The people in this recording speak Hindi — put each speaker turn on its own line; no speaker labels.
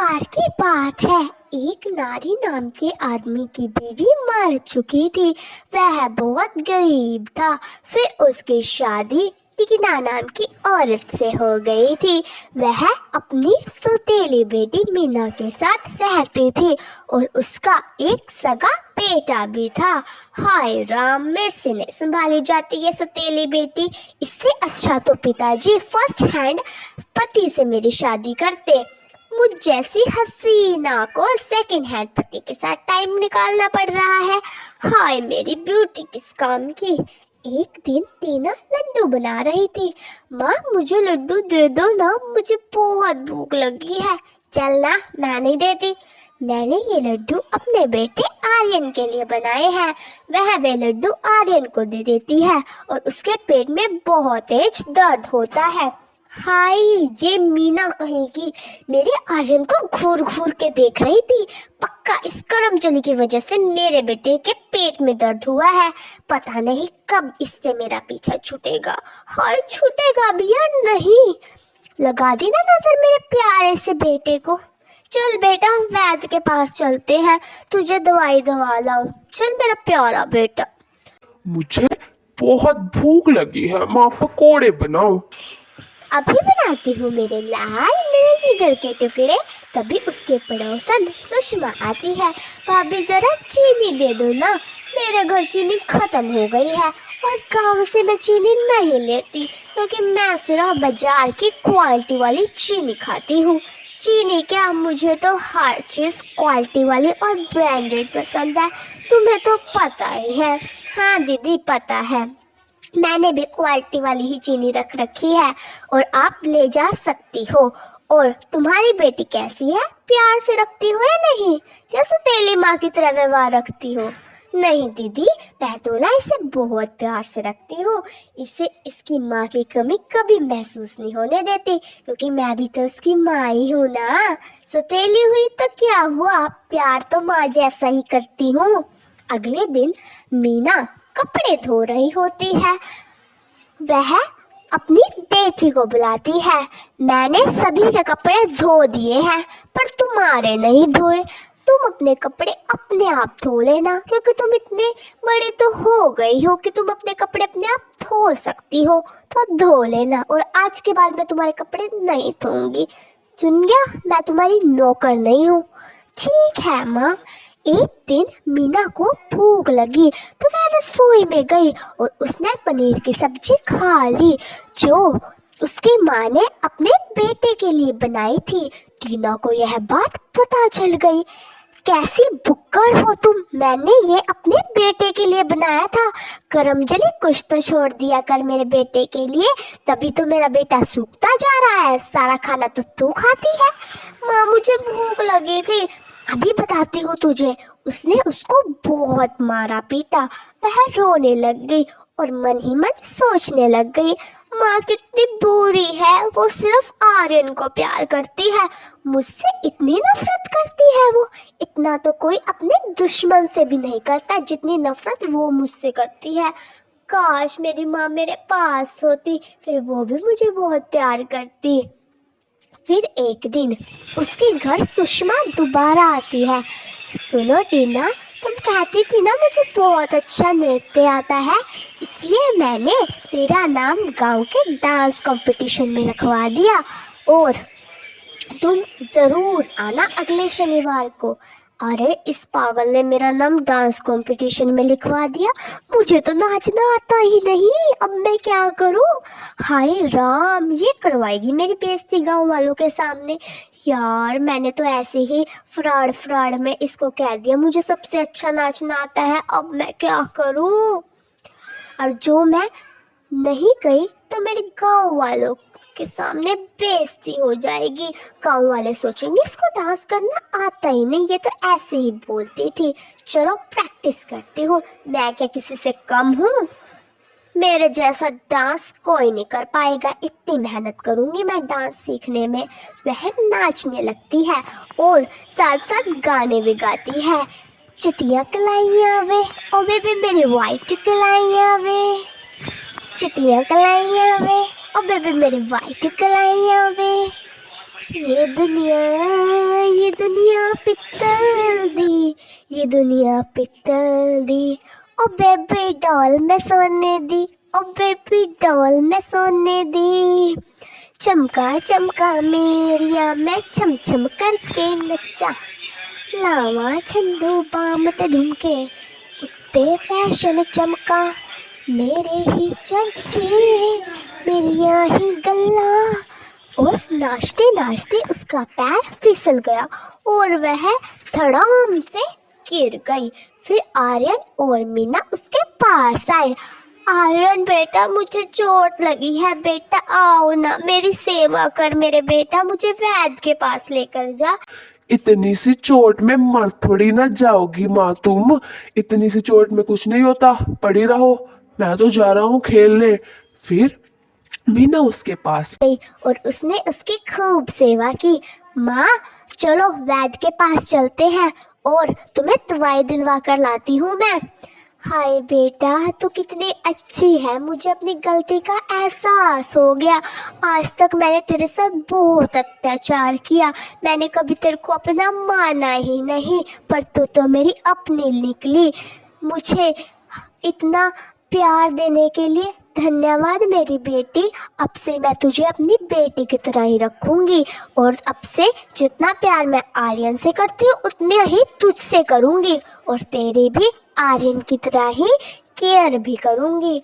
बार की बात है, एक नारी नाम के आदमी की बीवी मर चुकी थी। वह बहुत गरीब था। फिर उसकी शादी टीना नाम की औरत से हो गई थी। वह अपनी सौतेली बेटी मीना के साथ रहती थी और उसका एक सगा बेटा भी था। हाय राम, मेरे से नहीं संभाली जाती ये सौतेली बेटी। इससे अच्छा तो पिताजी फर्स्ट हैंड पति से मेरी शादी करते। मुझ जैसी हसीना को सेकंड हैंड पति के साथ टाइम निकालना पड़ रहा है। हाय मेरी ब्यूटी किस काम की। एक दिन टीना लड्डू बना रही थी। माँ मुझे लड्डू दे दो ना, मुझे बहुत भूख लगी है। चल ना, मैं नहीं देती। मैंने ये लड्डू अपने बेटे आर्यन के लिए बनाए हैं। वह वे लड्डू आर्यन को दे देती है और उसके पेट में बहुत तेज दर्द होता है। हाय, ये मीना कहेगी मेरे आर्यन को घूर घूर के देख रही थी। पक्का इस करमचली की वजह से मेरे बेटे के पेट में दर्द हुआ है। पता नहीं कब इससे मेरा पीछा छूटेगा। हाय, छूटेगा भी या नहीं। लगा दी ना नजर मेरे प्यारे से बेटे को। चल बेटा, वैद्य के पास चलते हैं, तुझे दवाई दवा लाऊं। चल मेरा प्यारा बेटा।
मुझे बहुत भूख लगी है, माँ पकोड़े बनाओ।
अभी बनाती हूँ मेरे लाल, मेरे जिगर के टुकड़े। तभी उसके पड़ोसन सुषमा आती है। भाभी जरा चीनी दे दो ना, मेरे घर चीनी खत्म हो गई है और गांव से मैं चीनी नहीं लेती क्योंकि मैं सिर्फ बाजार की क्वालिटी वाली चीनी खाती हूँ। चीनी क्या, मुझे तो हर चीज़ क्वालिटी वाली और ब्रांडेड पसंद है। तुम्हें तो पता ही है। हाँ दीदी, पता है। मैंने भी क्वालिटी वाली ही चीनी रख रखी है और आप ले जा सकती हो। और तुम्हारी बेटी कैसी है, प्यार से रखती हो या नहीं, या सौतेली माँ की तरह व्यवहार रखती हो? नहीं दीदी, मैं तो ना इसे बहुत प्यार से रखती हूँ। इसे इसकी माँ की कमी कभी महसूस नहीं होने देती क्योंकि मैं भी तो उसकी माँ ही हूँ ना। सौतेली हुई तो क्या हुआ, प्यार तो माँ जैसा ही करती हूँ। अगले दिन मीना कपड़े धो रही होती है। वह अपनी बेटी को बुलाती है। मैंने सभी के कपड़े धो दिए हैं पर तुम्हारे नहीं धोए। तुम अपने कपड़े अपने आप धो लेना क्योंकि तुम इतने बड़े तो हो गई हो कि तुम अपने कपड़े अपने आप धो सकती हो। तो धो लेना और आज के बाद मैं तुम्हारे कपड़े नहीं धोऊंगी। सुन गया, मैं तुम्हारी नौकर नहीं हूँ। ठीक है माँ। एक दिन मीना को भूख लगी तो वह रसोई में गई और उसने पनीर की सब्जी खा ली जो उसकी माँ ने अपने बेटे के लिए बनाई थी। टीना को यह बात पता चल गई। कैसी बुक्कड़ हो तुम, मैंने ये अपने बेटे के लिए बनाया था। करमजली, कुछ तो छोड़ दिया कर मेरे बेटे के लिए, तभी तो मेरा बेटा सूखता जा रहा है। सारा खाना तो तू खाती है। माँ मुझे भूख लगी थी, अभी बताती हूँ तुझे। उसने उसको बहुत मारा पीटा। वह रोने लग गई और मन ही मन सोचने लग गई, माँ कितनी बुरी है, वो सिर्फ आर्यन को प्यार करती है, मुझसे इतनी नफरत करती है वो। इतना तो कोई अपने दुश्मन से भी नहीं करता जितनी नफरत वो मुझसे करती है। काश मेरी माँ मेरे पास होती, फिर वो भी मुझे बहुत प्यार करती। फिर एक दिन उसके घर सुषमा दोबारा आती है। सुनो टीना, तुम कहती थी ना मुझे बहुत अच्छा नृत्य आता है, इसलिए मैंने तेरा नाम गांव के डांस कंपटीशन में लिखवा दिया और तुम ज़रूर आना अगले शनिवार को। अरे, इस पागल ने मेरा नाम डांस कंपटीशन में लिखवा दिया। मुझे तो नाचना आता ही नहीं, अब मैं क्या करूं? हाय राम, ये करवाएगी मेरी बेइज्जती गांव वालों के सामने। यार, मैंने तो ऐसे ही फ्रॉड में इसको कह दिया मुझे सबसे अच्छा नाचना आता है। अब मैं क्या करूं? और जो मैं नहीं गई तो मेरे गांव वालों के सामने बेइज्जती हो जाएगी। गांव वाले सोचेंगे इसको डांस करना आता ही नहीं, ये तो ऐसे ही बोलती थी। चलो प्रैक्टिस करती हूँ, मैं क्या किसी से कम हूँ? मेरे जैसा डांस कोई नहीं कर पाएगा। इतनी मेहनत करूंगी मैं डांस सीखने में। वह नाचने लगती है और साथ साथ गाने भी गाती है। चिटिया कलाइया वे, ओ बेबी मेरी वाइट कलाइया वे, चिटिया कलाइया वे, ओ बेबी मेरी वाइट कलाइया वे, ये दुनिया ये दुनिया पित्तल दी, ये दुनिया पित्तल दी। ओ बेबी डॉल मैं सोने दी, ओ बेबी डॉल मैं सोने दी। चमका चमका मेरिया मैं छम छम करके नच्चा। लावा छंडू बाम ते झुमके उत्ते फैशन चमका। मेरे ही चर्चे मेरिया ही गल्ला। और नाचते नाचते उसका पैर फिसल गया और वह धड़ाम से गिर गई। फिर आर्यन और मीना उसके पास आए। आर्यन बेटा मुझे चोट लगी है, बेटा आओ ना मेरी सेवा कर मेरे बेटा, मुझे वैद्य के पास लेकर जा।
इतनी सी चोट में मर थोड़ी ना जाओगी माँ तुम। इतनी सी चोट में कुछ नहीं होता, पड़ी रहो, मैं तो जा रहा हूँ खेलने। फिर मीना उसके पास
गई और उसने उसकी खूब सेवा की। माँ चलो वैद्य के पास चलते हैं और तुम्हें दवाई दिलवा कर लाती हूँ मैं। हाय बेटा तू कितनी अच्छी है, मुझे अपनी गलती का एहसास हो गया। आज तक मैंने तेरे साथ बहुत अत्याचार किया, मैंने कभी तेरे को अपना माना ही नहीं, पर तू तो मेरी अपनी निकली। मुझे इतना प्यार देने के लिए धन्यवाद मेरी बेटी। अब से मैं तुझे अपनी बेटी की तरह ही रखूंगी और अब से जितना प्यार मैं आर्यन से करती हूँ उतने ही तुझसे करूंगी और तेरी भी आर्यन की तरह ही केयर भी करूंगी।